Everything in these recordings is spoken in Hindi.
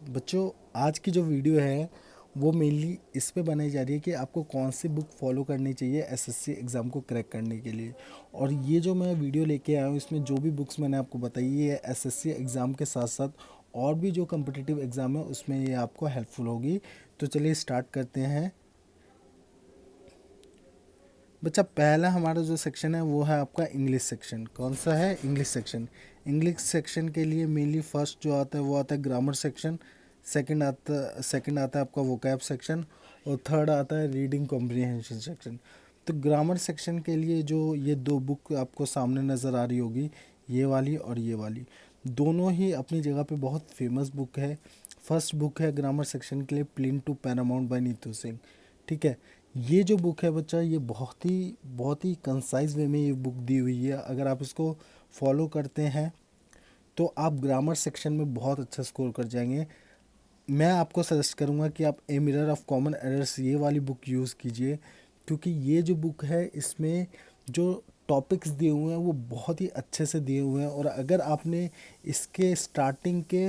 बच्चों, आज की जो वीडियो है वो मेनली इस पे बनाई जा रही है कि आपको कौन सी बुक फॉलो करनी चाहिए एसएससी एग्ज़ाम को क्रैक करने के लिए। और ये जो मैं वीडियो लेके आया हूँ इसमें जो भी बुक्स मैंने आपको बताई ये एसएससी एग्ज़ाम के साथ साथ और भी जो कम्पिटिटिव एग्ज़ाम है उसमें ये आपको हेल्पफुल होगी। तो चलिए स्टार्ट करते हैं। बच्चा, पहला हमारा जो सेक्शन है वो है आपका इंग्लिश सेक्शन। कौन सा है? English section. इंग्लिश सेक्शन के लिए मेनली फर्स्ट जो आता है वो आता है ग्रामर सेक्शन। सेकंड आता है आपका वोकैब सेक्शन। और थर्ड आता है रीडिंग कॉम्प्रिहेंशन सेक्शन। तो ग्रामर सेक्शन के लिए जो ये दो बुक आपको सामने नज़र आ रही होगी, ये वाली और ये वाली, दोनों ही अपनी जगह पे बहुत फेमस बुक है। फर्स्ट बुक है ग्रामर सेक्शन के लिए Plinth to Paramount by Neetu Singh. ठीक है, ये जो बुक है बच्चा, ये बहुत ही कंसाइज वे में ये बुक दी हुई है। अगर आप इसको फॉलो करते हैं तो आप ग्रामर सेक्शन में बहुत अच्छा स्कोर कर जाएंगे। मैं आपको सजेस्ट करूँगा कि आप a mirror of common errors ये वाली बुक यूज़ कीजिए, क्योंकि ये जो बुक है इसमें जो टॉपिक्स दिए हुए हैं वो बहुत ही अच्छे से दिए हुए हैं। और अगर आपने इसके स्टार्टिंग के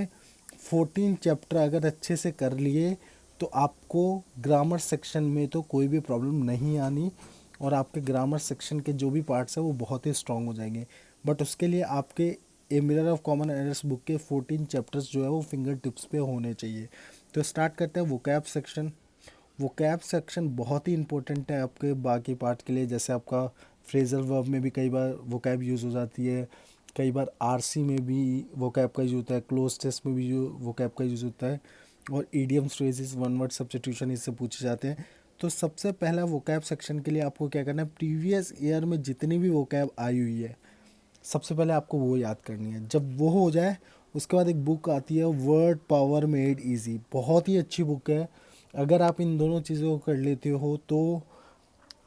14 चैप्टर अगर अच्छे से कर लिए तो आपको ग्रामर सेक्शन में तो कोई भी प्रॉब्लम नहीं आनी, और आपके ग्रामर सेक्शन के जो भी पार्ट्स हैं वो बहुत ही स्ट्रांग हो जाएंगे। बट उसके लिए आपके a mirror of common errors book के 14 चैप्टर्स जो है वो फिंगर टिप्स पे होने चाहिए। तो स्टार्ट करते हैं वोकैब सेक्शन। वोकैब सेक्शन बहुत ही इंपॉर्टेंट है आपके बाकी पार्ट के लिए। जैसे आपका फ्रेजल वर्ब में भी कई बार वोकैब यूज़ हो जाती है, कई बार आरसी में भी वोकैब का यूज़ होता है, क्लोज टेस्ट में भी वोकैब का यूज़ होता है, और idioms phrases one word substitution इससे पूछे जाते हैं। तो सबसे पहला वोकैब सेक्शन के लिए आपको क्या करना है, प्रीवियस ईयर में जितनी भी वोकैब आई हुई है सबसे पहले आपको वो याद करनी है। जब वो हो जाए उसके बाद एक बुक आती है वर्ड पावर मेड इजी, बहुत ही अच्छी बुक है। अगर आप इन दोनों चीज़ों को कर लेते हो तो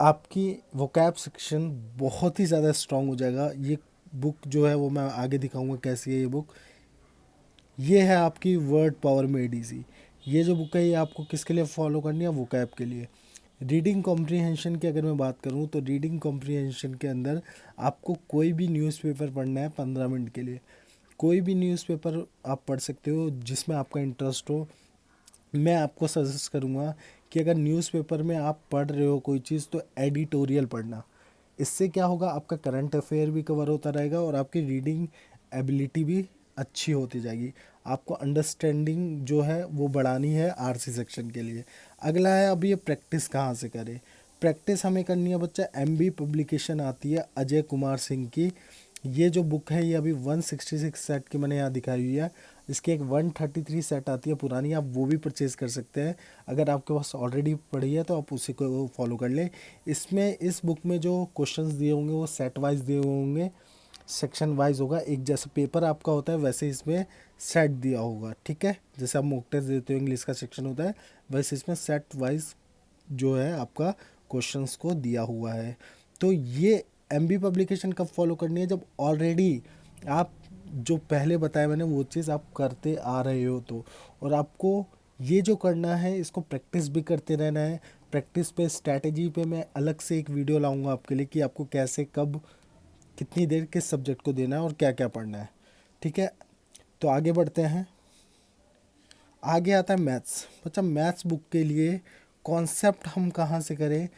आपकी वोकैब सेक्शन बहुत ही ज़्यादा स्ट्रांग हो जाएगा। ये बुक जो है वो मैं आगे दिखाऊंगा कैसी है ये बुक। ये है आपकी वर्ड पावर मेड इजी। ये जो बुक है ये आपको किसके लिए फॉलो करनी है? वोकैब के लिए। रीडिंग कॉम्प्रिहेंशन की अगर मैं बात करूं तो रीडिंग कॉम्प्रिहेंशन के अंदर आपको कोई भी न्यूज़पेपर पढ़ना है 15 मिनट के लिए। कोई भी न्यूज़पेपर आप पढ़ सकते हो जिसमें आपका इंटरेस्ट हो। मैं आपको सजेस्ट करूँगा कि अगर न्यूज़पेपर में आप पढ़ रहे हो कोई चीज़ तो एडिटोरियल पढ़ना। इससे क्या होगा, आपका करंट अफेयर भी कवर होता रहेगा और आपकी रीडिंग एबिलिटी भी अच्छी होती जाएगी। आपको अंडरस्टैंडिंग जो है वो बढ़ानी है आरसी सेक्शन के लिए। अगला है अभी ये प्रैक्टिस कहाँ से करें। प्रैक्टिस हमें करनी है बच्चा, एमबी पब्लिकेशन आती है अजय कुमार सिंह की। ये जो बुक है ये अभी 166 सेट की मैंने यहाँ दिखाई हुई है। इसकी एक 133 सेट आती है पुरानी, आप वो भी परचेज़ कर सकते हैं। अगर आपके पास ऑलरेडी पड़ी है तो आप उसी को फॉलो कर लें। इसमें इस बुक में जो क्वेश्चंस दिए होंगे वो सेट वाइज दिए होंगे, सेक्शन वाइज होगा। एक जैसे पेपर आपका होता है वैसे इसमें सेट दिया होगा। ठीक है, जैसे आप मॉक टेस्ट देते हो इंग्लिश का सेक्शन होता है वैसे इसमें सेट वाइज जो है आपका क्वेश्चंस को दिया हुआ है। तो ये एमबी पब्लिकेशन कब फॉलो करनी है? जब ऑलरेडी आप जो पहले बताया मैंने वो चीज़ आप करते आ रहे हो तो। और आपको ये जो करना है इसको प्रैक्टिस भी करते रहना है। प्रैक्टिस पे स्ट्रैटेजी पे मैं अलग से एक वीडियो लाऊंगा आपके लिए कि आपको कैसे कब कितनी देर किस सब्जेक्ट को देना है और क्या क्या पढ़ना है। ठीक है, तो आगे बढ़ते हैं। आगे आता है मैथ्स। बच्चा, मैथ्स बुक के लिए कॉन्सेप्ट हम कहाँ से करें?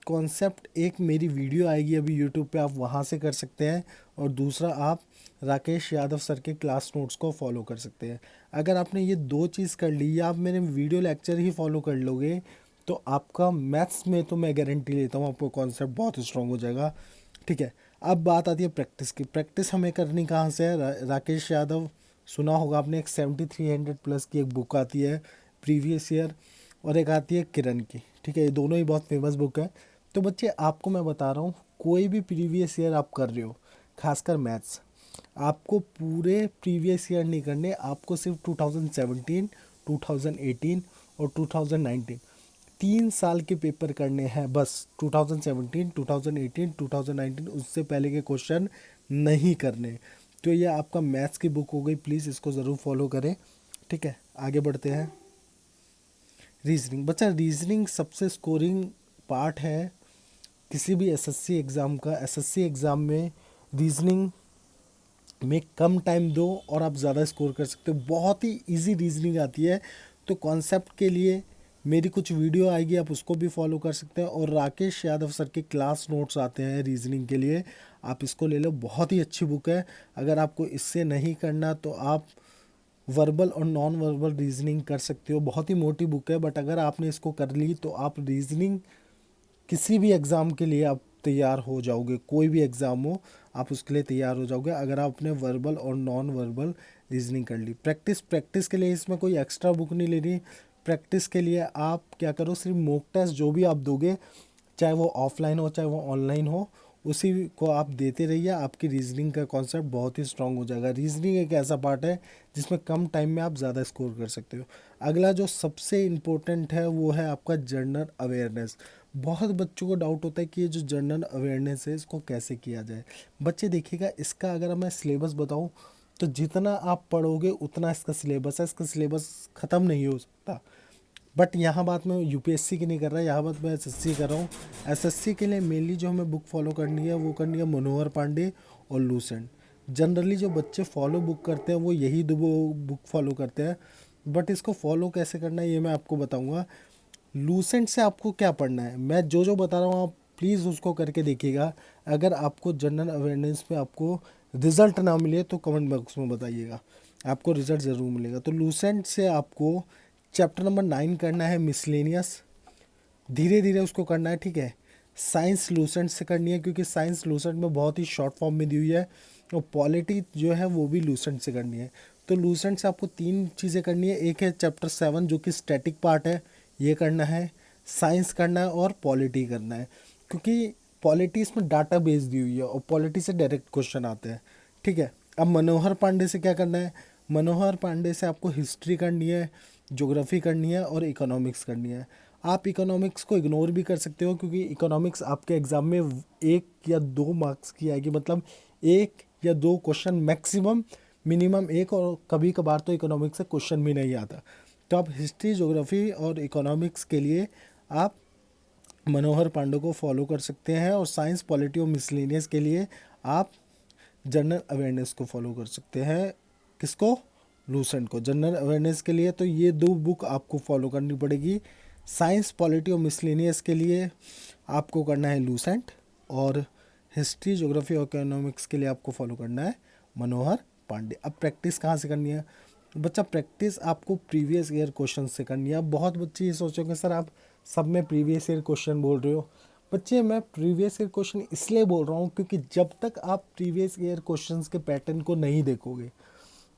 कॉन्सेप्ट एक मेरी वीडियो आएगी अभी यूट्यूब पे, आप वहाँ से कर सकते हैं। और दूसरा आप राकेश यादव सर के क्लास नोट्स को फॉलो कर सकते हैं। अगर आपने ये दो चीज़ कर ली या आप मेरे वीडियो लेक्चर ही फॉलो कर लोगे तो आपका मैथ्स में तो मैं गारंटी लेता हूँ आपको कॉन्सेप्ट बहुत स्ट्रांग हो जाएगा। ठीक है, अब बात आती है प्रैक्टिस की। प्रैक्टिस हमें करनी कहाँ से है? राकेश यादव सुना होगा आपने, एक 7300 प्लस की एक बुक आती है प्रीवियस ईयर, और एक आती है किरण की। ठीक है, ये दोनों ही बहुत फेमस बुक है। तो बच्चे आपको मैं बता रहा हूँ, कोई भी प्रीवियस ईयर आप कर रहे हो, खासकर मैथ्स, आपको पूरे प्रीवियस ईयर नहीं करने, आपको सिर्फ 2017, 2018 और 2019 3 साल के पेपर करने हैं बस। 2017, 2018, 2019 उससे पहले के क्वेश्चन नहीं करने। तो ये आपका मैथ्स की बुक हो गई, प्लीज़ इसको ज़रूर फॉलो करें। ठीक है, आगे बढ़ते हैं। रीजनिंग। बच्चा, रीजनिंग सबसे स्कोरिंग पार्ट है किसी भी एसएससी एग्ज़ाम का। एसएससी एग्ज़ाम में रीजनिंग में कम टाइम दो और आप ज़्यादा स्कोर कर सकते हो। बहुत ही इजी रीजनिंग आती है। तो कॉन्सेप्ट के लिए मेरी कुछ वीडियो आएगी, आप उसको भी फॉलो कर सकते हैं। और राकेश यादव सर के क्लास नोट्स आते हैं रीजनिंग के लिए, आप इसको ले लो, बहुत ही अच्छी बुक है। अगर आपको इससे नहीं करना तो आप वर्बल और नॉन वर्बल रीजनिंग कर सकते हो। बहुत ही मोटी बुक है, बट अगर आपने इसको कर ली तो आप रीजनिंग किसी भी एग्ज़ाम के लिए आप तैयार हो जाओगे। कोई भी एग्ज़ाम हो आप उसके लिए तैयार हो जाओगे अगर आपने वर्बल और नॉन वर्बल रीजनिंग कर ली। प्रैक्टिस के लिए इसमें कोई एक्स्ट्रा बुक नहीं लेनी। प्रैक्टिस के लिए आप क्या करो, सिर्फ मॉक टेस्ट जो भी आप दोगे, चाहे वो ऑफलाइन हो चाहे वो ऑनलाइन हो, उसी को आप देते रहिए। आपकी रीजनिंग का कॉन्सेप्ट बहुत ही स्ट्रांग हो जाएगा। रीजनिंग एक ऐसा पार्ट है जिसमें कम टाइम में आप ज़्यादा स्कोर कर सकते हो। अगला जो सबसे इम्पोर्टेंट है वो है आपका जनरल अवेयरनेस। बहुत बच्चों को डाउट होता है कि ये जो जनरल अवेयरनेस है इसको कैसे किया जाए। बच्चे देखिएगा, इसका अगर मैं सिलेबस बताऊं तो जितना आप पढ़ोगे उतना इसका सिलेबस है, इसका सिलेबस ख़त्म नहीं हो सकता। बट यहाँ बात मैं यूपीएससी की नहीं कर रहा, यहाँ बात मैं एसएससी कर रहा हूँ। एसएससी के लिए मेनली जो हमें बुक फॉलो करनी है वो करनी है मनोहर पांडे और लूसेंट। जनरली जो बच्चे फॉलो बुक करते हैं वो यही दो बुक फॉलो करते हैं। बट इसको फॉलो कैसे करना है ये मैं आपको बताऊँगा। लूसेंट से आपको क्या पढ़ना है, मैं जो जो बता रहा हूँ आप प्लीज़ उसको करके देखिएगा। अगर आपको जनरल अवेयरनेस में आपको रिज़ल्ट ना मिले तो कमेंट बॉक्स में बताइएगा, आपको रिज़ल्ट ज़रूर मिलेगा। तो लूसेंट से आपको चैप्टर नंबर 9 करना है मिसलेनियस, धीरे धीरे उसको करना है, ठीक है। साइंस लूसेंट से करनी है क्योंकि साइंस लूसेंट में बहुत ही शॉर्ट फॉर्म में दी हुई है। और पॉलिटी जो है वो भी लूसेंट से करनी है। तो लूसेंट से आपको 3 चीज़ें करनी है। एक है चैप्टर 7 जो कि स्टैटिक पार्ट है, ये करना है। साइंस करना है और पॉलिटी करना है, क्योंकि पॉलिटी इसमें डाटा बेस दी हुई है और पॉलिटी से डायरेक्ट क्वेश्चन आते हैं, ठीक है। अब मनोहर पांडे से क्या करना है, मनोहर पांडे से आपको हिस्ट्री करनी है, ज्योग्राफी करनी है और इकोनॉमिक्स करनी है। आप इकोनॉमिक्स को इग्नोर भी कर सकते हो क्योंकि इकोनॉमिक्स आपके एग्ज़ाम में 1 या 2 मार्क्स की आएगी, मतलब 1 या 2 क्वेश्चन मैक्सिमम, मिनिमम 1, और कभी कभार तो इकोनॉमिक्स से क्वेश्चन भी नहीं आता। तो आप हिस्ट्री ज्योग्राफी और इकोनॉमिक्स के लिए आप मनोहर पांडे को फॉलो कर सकते हैं। और साइंस पॉलिटी और मिसलेनियस के लिए आप जनरल अवेयरनेस को फॉलो कर सकते हैं। किसको? लूसेंट को। जनरल अवेयरनेस के लिए तो ये 2 बुक आपको फॉलो करनी पड़ेगी। साइंस पॉलिटी और मिसलेनियस के लिए आपको करना है लूसेंट, और हिस्ट्री ज्योग्राफी और इकोनॉमिक्स के लिए आपको फॉलो करना है मनोहर पांडे। अब प्रैक्टिस कहाँ से करनी है बच्चा? प्रैक्टिस आपको प्रीवियस ईयर क्वेश्चन से करनी है। अब बहुत बच्चे ये सोचोगे सर आप सब में प्रीवियस ईयर क्वेश्चन बोल रहे हो। बच्चे मैं प्रीवियस ईयर क्वेश्चन इसलिए बोल रहा हूँ क्योंकि जब तक आप प्रीवियस ईयर क्वेश्चंस के पैटर्न को नहीं देखोगे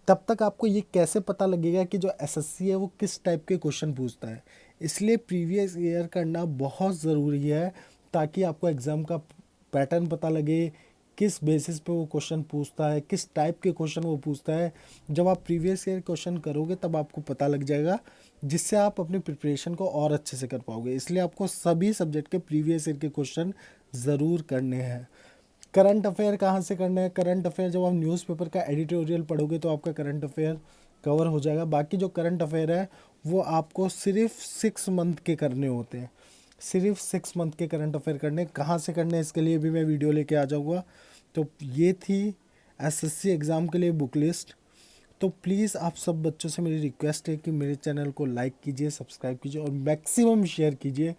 तब तक आपको ये कैसे पता लगेगा कि जो एसएससी है वो किस टाइप के क्वेश्चन पूछता है। इसलिए प्रीवियस ईयर करना बहुत ज़रूरी है ताकि आपको एग्ज़ाम का पैटर्न पता लगे, किस बेसिस पे वो क्वेश्चन पूछता है, किस टाइप के क्वेश्चन वो पूछता है। जब आप प्रीवियस ईयर क्वेश्चन करोगे तब आपको पता लग जाएगा, जिससे आप अपनी प्रिपरेशन को और अच्छे से कर पाओगे। इसलिए आपको सभी सब्जेक्ट के प्रीवियस ईयर के क्वेश्चन ज़रूर करने हैं। करंट अफेयर कहाँ से करना है? करंट अफेयर जब आप न्यूज़पेपर का एडिटोरियल पढ़ोगे तो आपका करंट अफेयर कवर हो जाएगा। बाकी जो करंट अफेयर है वो आपको सिर्फ 6 मंथ के करने होते हैं, सिर्फ 6 मंथ के करंट अफेयर करने। कहाँ से करने इसके लिए भी मैं वीडियो लेके आ जाऊँगा। तो ये थी एसएससी एग्ज़ाम के लिए बुक लिस्ट। तो प्लीज़ आप सब बच्चों से मेरी रिक्वेस्ट है कि मेरे चैनल को लाइक कीजिए, सब्सक्राइब कीजिए और मैक्सिमम शेयर कीजिए